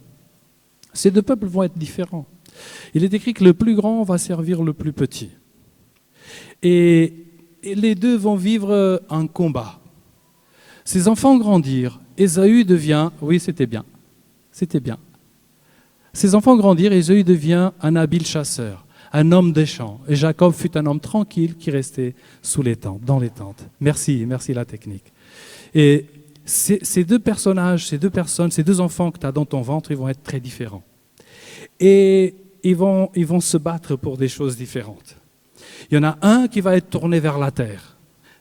Ces 2 peuples vont être différents. Il est écrit que le plus grand va servir le plus petit. Et les 2 vont vivre un combat. Ces enfants grandirent. Ésaü devient, oui c'était bien. Ces enfants grandirent, Ésaü devient un habile chasseur, un homme des champs. Et Jacob fut un homme tranquille qui restait sous les tentes, dans les tentes. Merci la technique. Et ces 2 personnages, ces 2 personnes, ces 2 enfants que tu as dans ton ventre, ils vont être très différents. Et ils vont se battre pour des choses différentes. Il y en a un qui va être tourné vers la terre,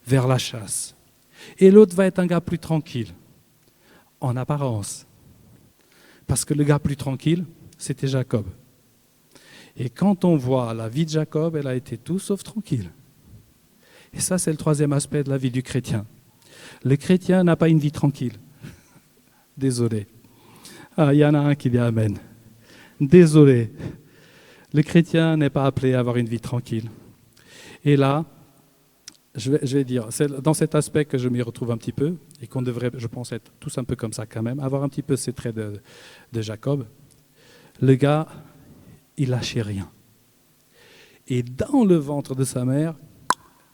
vers la chasse. Et l'autre va être un gars plus tranquille, en apparence. Parce que le gars plus tranquille, c'était Jacob. Et quand on voit la vie de Jacob, elle a été tout sauf tranquille. Et ça, c'est le 3e aspect de la vie du chrétien. Le chrétien n'a pas une vie tranquille. Désolé. Ah, il y en a un qui dit Amen. Désolé. Le chrétien n'est pas appelé à avoir une vie tranquille. Et là, je vais dire, c'est dans cet aspect que je m'y retrouve un petit peu, et qu'on devrait, je pense, être tous un peu comme ça quand même, avoir un petit peu ces traits de Jacob. Le gars, il lâchait rien. Et dans le ventre de sa mère,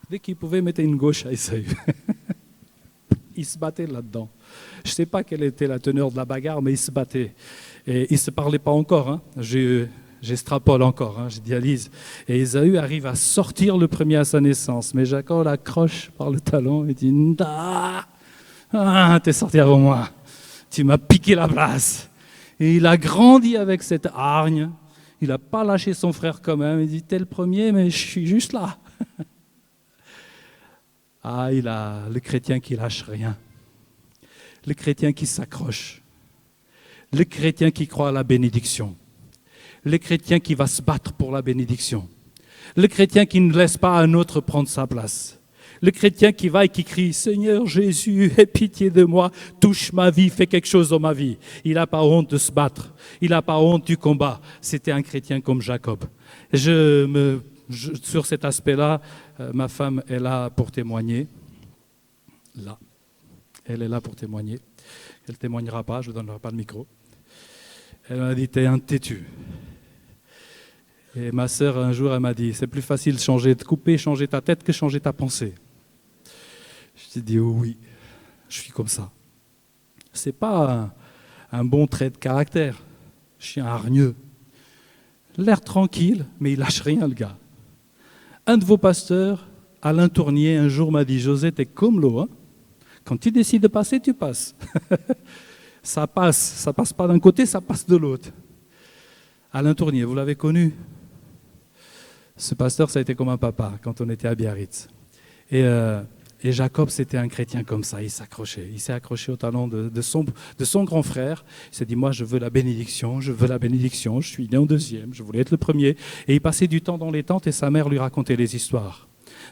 dès qu'il pouvait, mettre une gauche à Ésaü. Il se battait là-dedans. Je ne sais pas quelle était la teneur de la bagarre, mais il se battait. Et il ne se parlait pas encore. Hein. J'extrapole encore, hein, je dialyse. Et Ésaü arrive à sortir le premier à sa naissance. Mais Jacob l'accroche par le talon et dit « t'es sorti avant moi. Tu m'as piqué la place. » Et il a grandi avec cette hargne. Il n'a pas lâché son frère quand même. Il dit « t'es le premier, mais je suis juste là. » Ah, il a le chrétien qui lâche rien. Le chrétien qui s'accroche. Le chrétien qui croit à la bénédiction. Le chrétien qui va se battre pour la bénédiction. Le chrétien qui ne laisse pas un autre prendre sa place. Le chrétien qui va et qui crie « Seigneur Jésus, aie pitié de moi, touche ma vie, fais quelque chose dans ma vie. » Il n'a pas honte de se battre. Il n'a pas honte du combat. C'était un chrétien comme Jacob. Sur cet aspect-là, ma femme est là pour témoigner. Là. Elle est là pour témoigner. Elle ne témoignera pas, je ne donnerai pas le micro. Elle m'a dit « t'es un têtu ». Et ma sœur, un jour, elle m'a dit « c'est plus facile de couper, changer ta tête que changer ta pensée ». Je lui ai dit « oui, je suis comme ça ». Ce n'est pas un bon trait de caractère. Je suis un hargneux. L'air tranquille, mais il lâche rien, le gars. Un de vos pasteurs, Alain Tournier, un jour m'a dit « José, t'es comme l'eau, hein. Quand tu décides de passer, tu passes. » Ça passe pas d'un côté, ça passe de l'autre. Alain Tournier, vous l'avez connu? Ce pasteur, ça a été comme un papa quand on était à Biarritz. Et Jacob, c'était un chrétien comme ça, il s'accrochait. Il s'est accroché au talon de son grand frère. Il s'est dit, moi, je veux la bénédiction, je suis né en 2e, je voulais être le premier. Et il passait du temps dans les tentes et sa mère lui racontait les histoires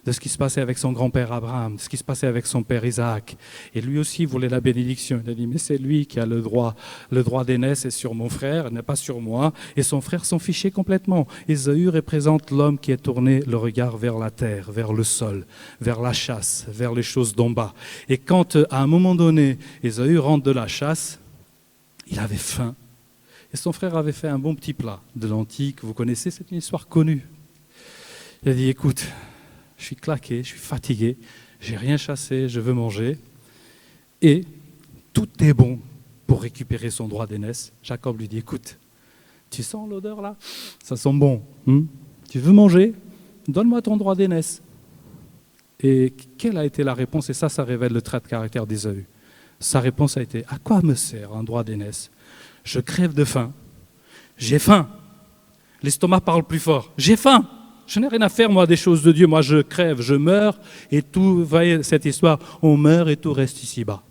de ce qui se passait avec son grand-père Abraham, de ce qui se passait avec son père Isaac. Et lui aussi voulait la bénédiction. Il a dit, mais c'est lui qui a le droit d'aînesse est sur mon frère, n'est pas sur moi. Et son frère s'en fichait complètement. Ésaü représente l'homme qui est tourné le regard vers la terre, vers le sol, vers la chasse, vers les choses d'en bas. Et quand, à un moment donné, Ésaü rentre de la chasse, il avait faim. Et son frère avait fait un bon petit plat de lentilles, que vous connaissez, c'est une histoire connue. Il a dit, écoute, je suis claqué, je suis fatigué, j'ai rien chassé, je veux manger. Et tout est bon pour récupérer son droit d'aînesse. Jacob lui dit, écoute, tu sens l'odeur là? Ça sent bon. Tu veux manger? Donne-moi ton droit d'aînesse. Et quelle a été la réponse? Et ça révèle le trait de caractère d'Ésaü. Sa réponse a été, à quoi me sert un droit d'aînesse? Je crève de faim. J'ai faim. L'estomac parle plus fort. J'ai faim. Je n'ai rien à faire, moi, des choses de Dieu. Moi, je crève, je meurs, et tout, voyez cette histoire, on meurt et tout reste ici-bas.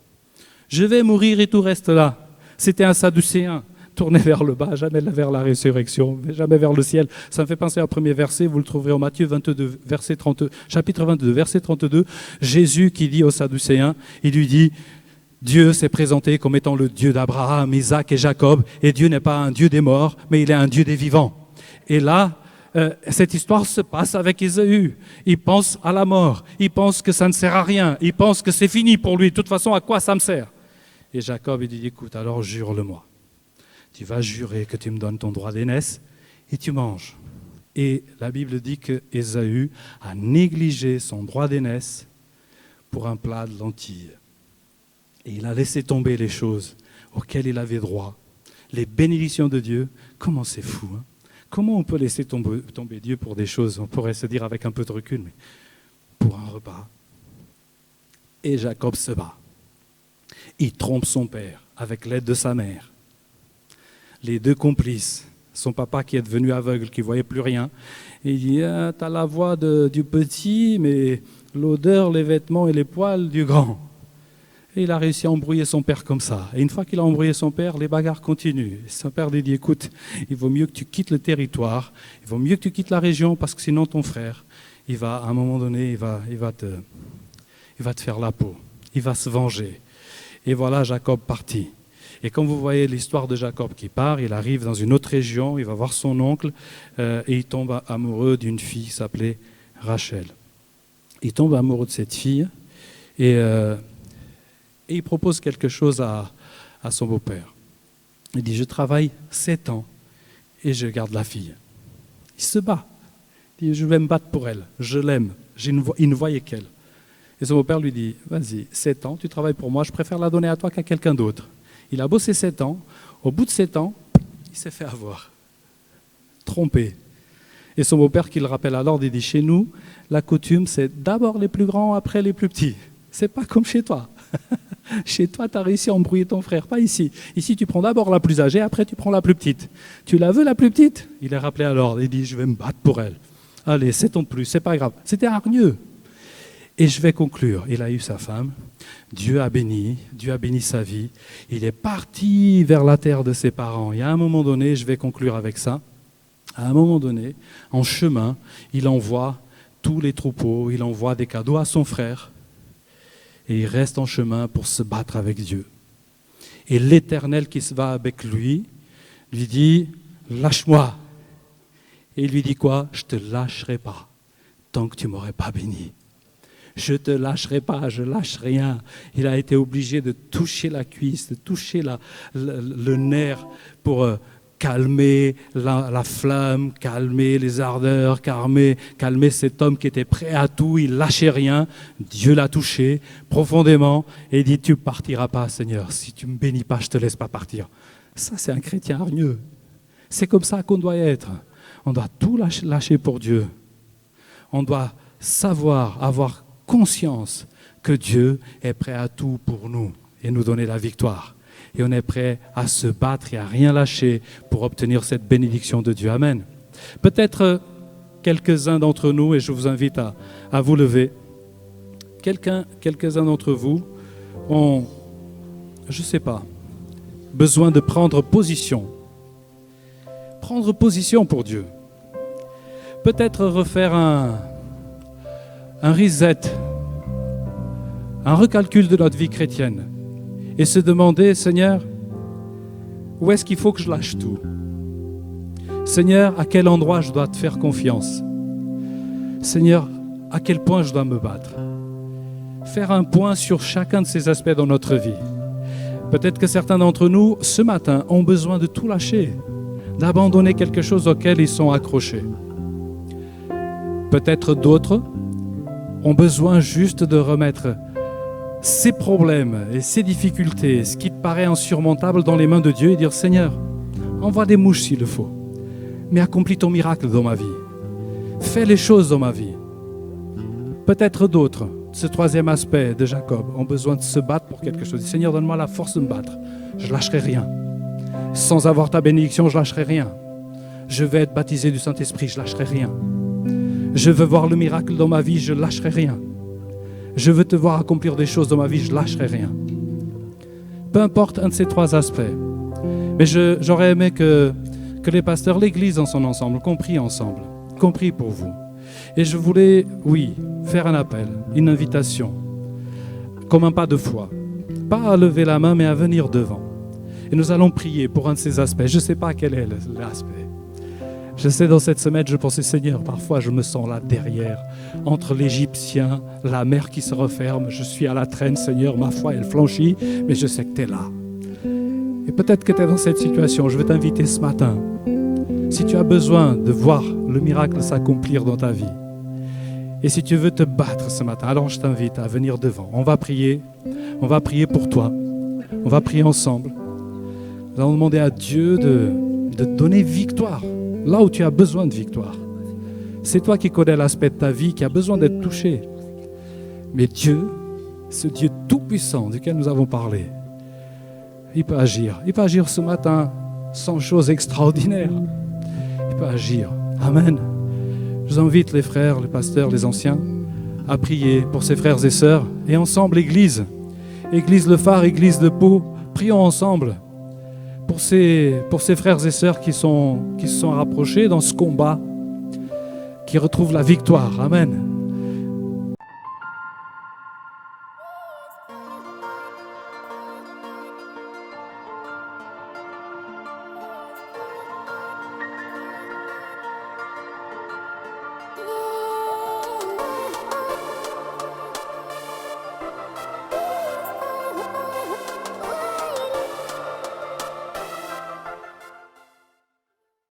Je vais mourir et tout reste là. C'était un sadducéen, tourné vers le bas, jamais vers la résurrection, jamais vers le ciel. Ça me fait penser au premier verset, vous le trouverez en Matthieu 22, verset 32, chapitre 22, verset 32. Jésus qui dit aux sadducéens, il lui dit, Dieu s'est présenté comme étant le Dieu d'Abraham, Isaac et Jacob, et Dieu n'est pas un Dieu des morts, mais il est un Dieu des vivants. Et là, cette histoire se passe avec Ésaü. Il pense à la mort, il pense que ça ne sert à rien, il pense que c'est fini pour lui, de toute façon, à quoi ça me sert? Et Jacob, il dit, écoute, alors jure-le-moi. Tu vas jurer que tu me donnes ton droit d'aînesse et tu manges. Et la Bible dit que Ésaü a négligé son droit d'aînesse pour un plat de lentilles. Et il a laissé tomber les choses auxquelles il avait droit. Les bénédictions de Dieu, comment c'est fou, hein? Comment on peut laisser tomber Dieu pour des choses, on pourrait se dire avec un peu de recul, mais pour un repas. Et Jacob se bat. Il trompe son père avec l'aide de sa mère. Les deux complices, son papa qui est devenu aveugle, qui ne voyait plus rien, il dit ah, « t'as la voix du petit, mais l'odeur, les vêtements et les poils du grand ». Et il a réussi à embrouiller son père comme ça. Et une fois qu'il a embrouillé son père, les bagarres continuent. Et son père lui dit, écoute, il vaut mieux que tu quittes le territoire, il vaut mieux que tu quittes la région, parce que sinon ton frère, il va, à un moment donné, il va te faire la peau. Il va se venger. Et voilà Jacob parti. Et quand vous voyez l'histoire de Jacob qui part, il arrive dans une autre région, il va voir son oncle, et il tombe amoureux d'une fille qui s'appelait Rachel. Il tombe amoureux de cette fille, et il propose quelque chose à son beau-père. Il dit, je travaille 7 ans et je garde la fille. Il se bat. Il dit, je vais me battre pour elle. Je l'aime. Il ne voyait qu'elle. Et son beau-père lui dit, vas-y, 7 ans, tu travailles pour moi, je préfère la donner à toi qu'à quelqu'un d'autre. Il a bossé 7 ans. Au bout de 7 ans, il s'est fait avoir. Trompé. Et son beau-père qui le rappelle alors, il dit, chez nous, la coutume, c'est d'abord les plus grands, après les plus petits. C'est pas comme chez toi. Chez toi, tu as réussi à embrouiller ton frère, pas ici. Ici, tu prends d'abord la plus âgée, après tu prends la plus petite. Tu la veux, la plus petite? Il est rappelé alors, il dit, je vais me battre pour elle. Allez, 7 ans de plus, c'est pas grave. C'était hargneux. Et je vais conclure. Il a eu sa femme. Dieu a béni sa vie. Il est parti vers la terre de ses parents. Et à un moment donné, je vais conclure avec ça. À un moment donné, en chemin, il envoie tous les troupeaux, il envoie des cadeaux à son frère. Et il reste en chemin pour se battre avec Dieu. Et l'Éternel qui se va avec lui dit, lâche-moi. Et il lui dit quoi? Je ne te lâcherai pas tant que tu ne m'aurais pas béni. Je ne te lâcherai pas, je ne lâche rien. Il a été obligé de toucher la cuisse, de toucher le nerf pour calmer la flamme, calmer les ardeurs, calmer cet homme qui était prêt à tout, il ne lâchait rien. Dieu l'a touché profondément et dit, tu ne partiras pas, Seigneur. Si tu ne me bénis pas, je ne te laisse pas partir. Ça, c'est un chrétien hargneux. C'est comme ça qu'on doit être. On doit tout lâcher pour Dieu. On doit savoir, avoir conscience que Dieu est prêt à tout pour nous et nous donner la victoire. Et on est prêt à se battre et à rien lâcher pour obtenir cette bénédiction de Dieu. Amen. Peut-être quelques-uns d'entre nous, et je vous invite à vous lever, quelques-uns d'entre vous ont, je ne sais pas, besoin de prendre position. Prendre position pour Dieu. Peut-être refaire un reset, un recalcul de notre vie chrétienne. Et se demander, Seigneur, où est-ce qu'il faut que je lâche tout? Seigneur, à quel endroit je dois te faire confiance? Seigneur, à quel point je dois me battre? Faire un point sur chacun de ces aspects dans notre vie. Peut-être que certains d'entre nous, ce matin, ont besoin de tout lâcher, d'abandonner quelque chose auquel ils sont accrochés. Peut-être d'autres ont besoin juste de remettre ces problèmes et ces difficultés, ce qui te paraît insurmontable dans les mains de Dieu et dire, Seigneur, envoie des mouches s'il le faut, mais accomplis ton miracle dans ma vie. Fais les choses dans ma vie. Peut-être d'autres, ce troisième aspect de Jacob, ont besoin de se battre pour quelque chose. Seigneur, donne-moi la force de me battre. Je ne lâcherai rien. Sans avoir ta bénédiction, je ne lâcherai rien. Je vais être baptisé du Saint-Esprit, je ne lâcherai rien. Je veux voir le miracle dans ma vie, je ne lâcherai rien. Je veux te voir accomplir des choses dans ma vie, je ne lâcherai rien. Peu importe un de ces trois aspects. Mais j'aurais aimé que les pasteurs, l'Église en son ensemble, compris ensemble, compris pour vous. Et je voulais, oui, faire un appel, une invitation, comme un pas de foi. pas à lever la main, mais à venir devant. Et nous allons prier pour un de ces aspects. Je ne sais pas quel est l'aspect. Je sais, dans cette semaine, je pensais, Seigneur, parfois je me sens là derrière, entre l'Égyptien, la mer qui se referme. Je suis à la traîne, Seigneur, ma foi, elle flanchit, mais je sais que tu es là. Et peut-être que tu es dans cette situation. Je veux t'inviter ce matin. Si tu as besoin de voir le miracle s'accomplir dans ta vie, et si tu veux te battre ce matin, alors je t'invite à venir devant. On va prier pour toi. On va prier ensemble. Nous allons demander à Dieu de donner victoire, là où tu as besoin de victoire. C'est toi qui connais l'aspect de ta vie qui a besoin d'être touché. Mais Dieu, ce Dieu tout-puissant duquel nous avons parlé, il peut agir. Il peut agir ce matin sans chose extraordinaire. Il peut agir. Amen. Je vous invite, les frères, les pasteurs, les anciens, à prier pour ces frères et sœurs. Et ensemble, Église Le Phare, Église de Pau, prions ensemble pour ces frères et sœurs qui se sont rapprochés dans ce combat, qui retrouvent la victoire. Amen.